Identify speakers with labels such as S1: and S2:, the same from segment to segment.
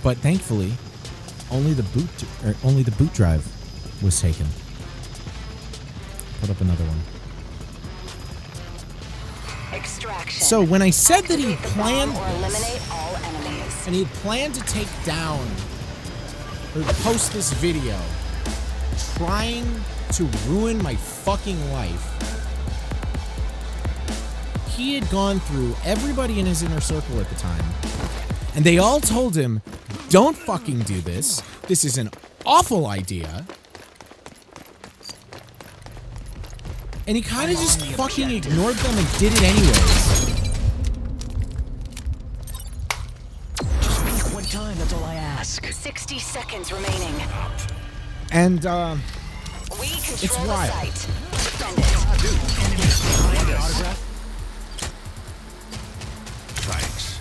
S1: But thankfully, only the boot drive was taken. Put up another one.
S2: Extraction.
S1: So when I said that he planned
S2: or eliminate all enemies.
S1: and he had planned to take down or post this video trying to ruin my fucking life, he had gone through everybody in his inner circle at the time, and they all told him, don't fucking do this. This is an awful idea. And he kind of just fucking ignored them and did it anyways.
S3: One time, that's all I ask.
S2: 60 seconds remaining.
S1: And,
S2: We control
S1: it's
S2: the
S1: wild.
S2: site. Defend it.
S3: Autograph?
S4: Thanks.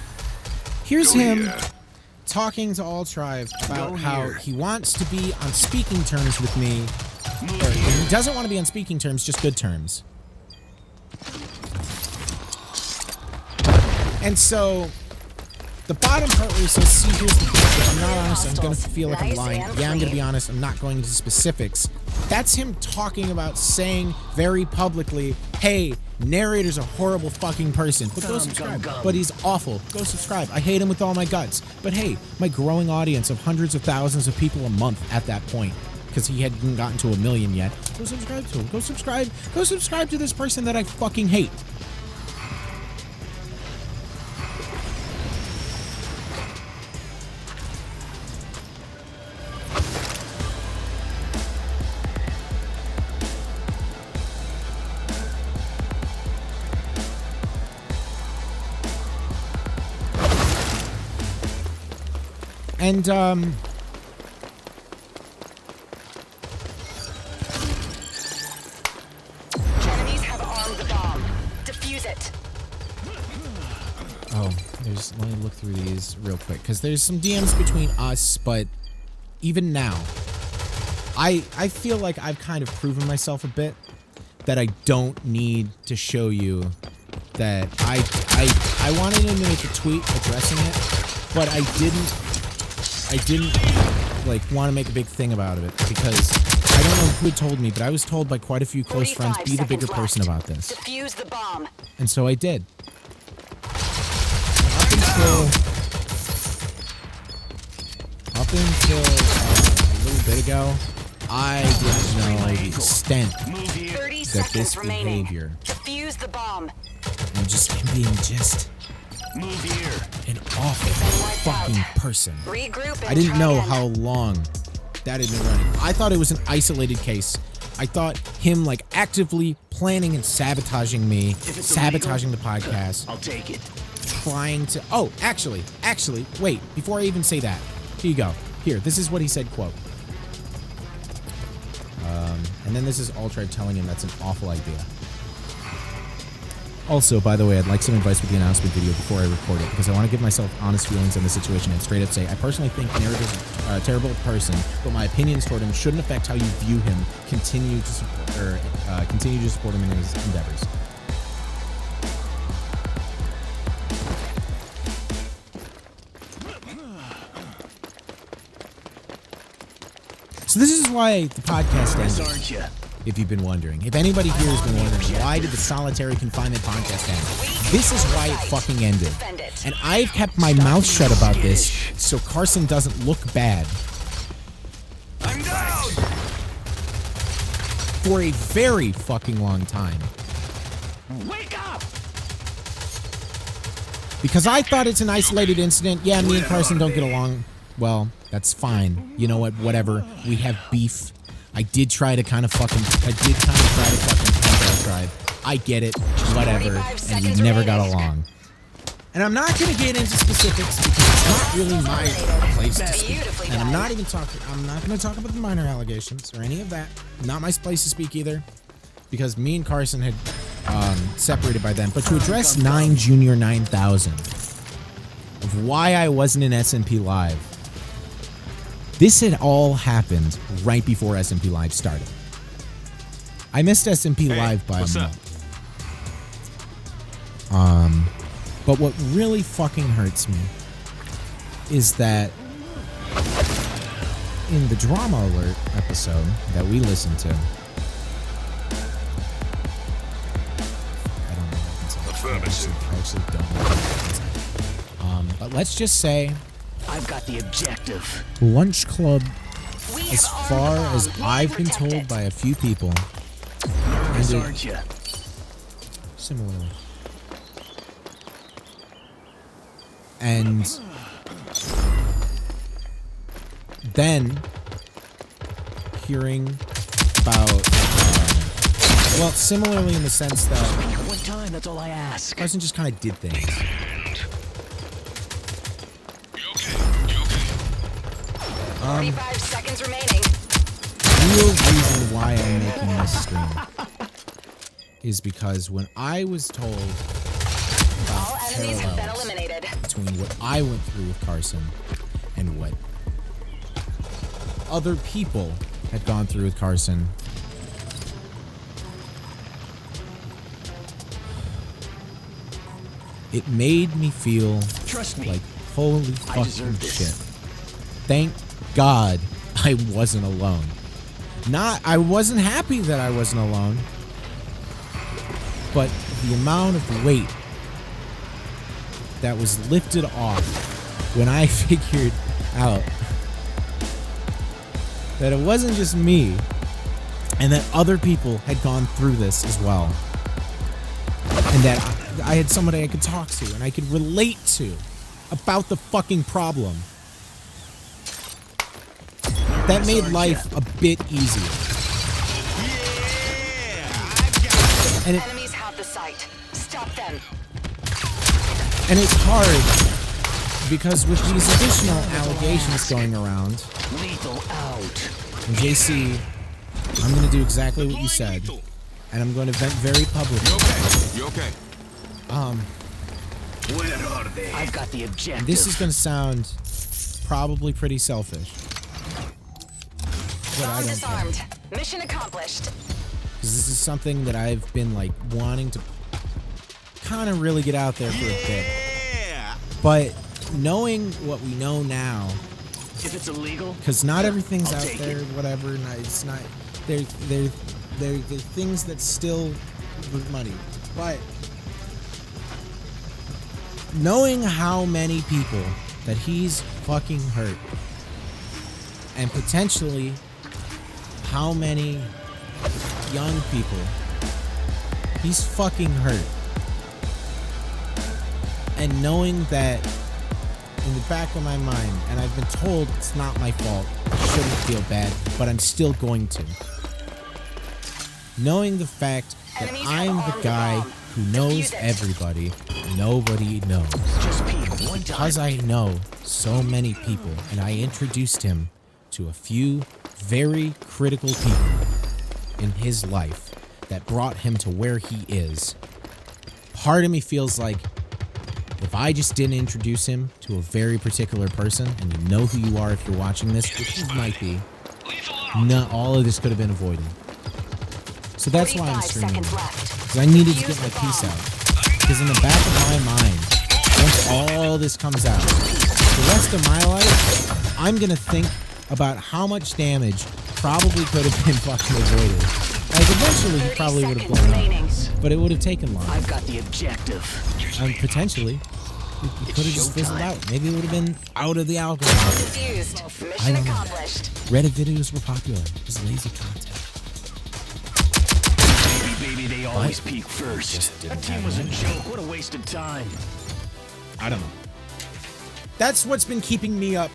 S1: Here's him talking to all tribe about how he wants to be on speaking terms with me. Or he doesn't want to be on speaking terms, just good terms. And so, the bottom part where he says, see, here's the thing. If I'm not honest, I'm going to feel like I'm lying. Yeah, I'm going to be honest. I'm not going into specifics. That's him talking about saying very publicly, hey, Narrator's a horrible fucking person. But go subscribe. But he's awful. Go subscribe. I hate him with all my guts. But hey, my growing audience of hundreds of thousands of people a month at that point, because he hadn't gotten to 1 million yet. Go subscribe to him. Go subscribe. Go subscribe to this person that I fucking hate. And,
S2: Enemies have armed the bomb. Defuse it.
S1: oh, let me look through these real quick, because there's some DMs between us, but even now, I feel like I've kind of proven myself a bit, that I don't need to show you that I wanted him to make a tweet addressing it, but I didn't like want to make a big thing about it, because I don't know who had told me, but I was told by quite a few close friends, be the bigger person about this.
S2: Defuse the bomb.
S1: And so I did. Up until a little bit ago, I didn't know the extent
S2: 30
S1: that this
S2: seconds remaining.
S1: behavior
S2: Defuse the bomb.
S1: and just him being just
S4: Move here.
S1: an awful fucking person.
S2: Regroup and
S1: I didn't
S2: try
S1: know
S2: again.
S1: how long that had been running. I thought it was an isolated case. I thought him like actively planning and sabotaging me, sabotaging the podcast,
S3: I'll take it.
S1: trying to... Oh, actually, wait, before I even say that, here you go. Here, this is what he said, quote. And then this is Ultra telling him that's an awful idea. Also, by the way, I'd like some advice with the announcement video before I record it, because I want to give myself honest feelings on the situation and straight up say, I personally think Narrator's a terrible person, but my opinions toward him shouldn't affect how you view him. Continue to support him in his endeavors. So this is why the podcast ended,
S3: Aren't you?
S1: if you've been wondering. If anybody here has been wondering, why did the solitary confinement podcast end? This is why it fucking ended. And I've kept my mouth shut about this so Carson doesn't look bad.
S4: I'm down.
S1: For a very fucking long time.
S3: Wake up!
S1: Because I thought it's an isolated incident. Yeah, me and Carson don't get along. Well, that's fine. You know what? Whatever. We have beef. I did try to kind of fucking punk our tribe. I get it. Whatever. And we never got along. And I'm not going to get into specifics because it's not really my place to speak. And I'm not going to talk about the minor allegations or any of that. Not my place to speak either. Because me and Carson had separated by then. But to address 9 Junior 9000 of why I wasn't in SMP Live. This had all happened right before SMP Live started. I missed SMP Live by a month. But what really fucking hurts me is that in the Drama Alert episode that we listened to. I don't know what I can say. I actually don't know what I can say. But let's just say,
S3: I've got the objective.
S1: Lunch Club,
S2: We
S1: as
S2: have
S1: far
S2: armed the
S1: as
S2: bomb.
S1: I've been
S2: Protect
S1: told
S2: it.
S1: by a few people,
S3: Nervous,
S1: And it-
S3: aren't you?
S1: similarly. And then hearing about, well, similarly in the sense that
S3: One time, that's all I ask.
S1: Carson just kind of did things.
S4: You okay? You okay?
S2: 45 seconds remaining.
S1: Real reason why I'm making this stream is because when I was told
S2: All
S1: about
S2: enemies have been
S1: parallels
S2: eliminated.
S1: between what I went through with Carson and what other people had gone through with Carson, it made me feel
S3: Trust me.
S1: like holy
S3: I
S1: fucking
S3: deserve this.
S1: shit. Thank God I wasn't alone. I wasn't happy that I wasn't alone, but the amount of weight that was lifted off when I figured out that it wasn't just me and that other people had gone through this as well, and that I had somebody I could talk to and I could relate to about the fucking problem. That made life a bit easier. And it,
S2: Enemies have the site. Stop them.
S1: and it's hard because with these additional allegations going around,
S3: Lethal out.
S1: and JC, I'm going to do exactly what you said, and I'm going to vent very publicly.
S4: You okay? Where are they?
S3: I've got the objective.
S1: This is going to sound probably pretty selfish, but I
S2: Bomb
S1: don't care.
S2: disarmed. Mission accomplished.
S1: Because this is something that I've been like wanting to kind of really get out there for a bit.
S4: Yeah.
S1: But knowing what we know now,
S3: If it's illegal,
S1: because not everything's
S3: I'll
S1: out
S3: take
S1: there,
S3: it.
S1: whatever. And it's not. There things that still with money, but knowing how many people that he's fucking hurt, and potentially how many young people he's fucking hurt, and knowing that in the back of my mind, and I've been told it's not my fault, I shouldn't feel bad, but I'm still going to. Knowing the fact that
S2: Enemies
S1: I'm
S2: have
S1: the
S2: armed
S1: guy
S2: the bomb.
S1: who knows
S2: Defuse it.
S1: everybody, nobody knows.
S3: just peek one time.
S1: Because I know so many people, and I introduced him to a few very critical people in his life that brought him to where he is. Part of me feels like if I just didn't introduce him to a very particular person, and you know who you are if you're watching this, which you might be, all of this could have been avoided. So that's why I'm
S2: 45
S1: streaming.
S2: seconds left.
S1: Because I needed to
S2: Defuse
S1: get my
S2: the
S1: piece
S2: bomb.
S1: out. Because in the back of my mind, once all this comes out, the rest of my life, I'm going to think about how much damage probably could have been fucking avoided. Like, eventually, he
S2: 30
S1: probably would have
S2: seconds
S1: blown
S2: remaining.
S1: up. But it would have taken long.
S3: I've got the objective.
S1: Potentially, it could have just fizzled
S3: showtime.
S1: out. Maybe it would have been out of the algorithm.
S2: Defused.
S1: I
S2: Mission
S1: don't know.
S2: accomplished.
S1: Reddit videos were popular. It was lazy content.
S3: Baby, they always peek first.
S1: Just didn't
S3: That team
S1: have
S3: was a
S1: it.
S3: joke. What a waste of time.
S1: I don't know. That's what's been keeping me up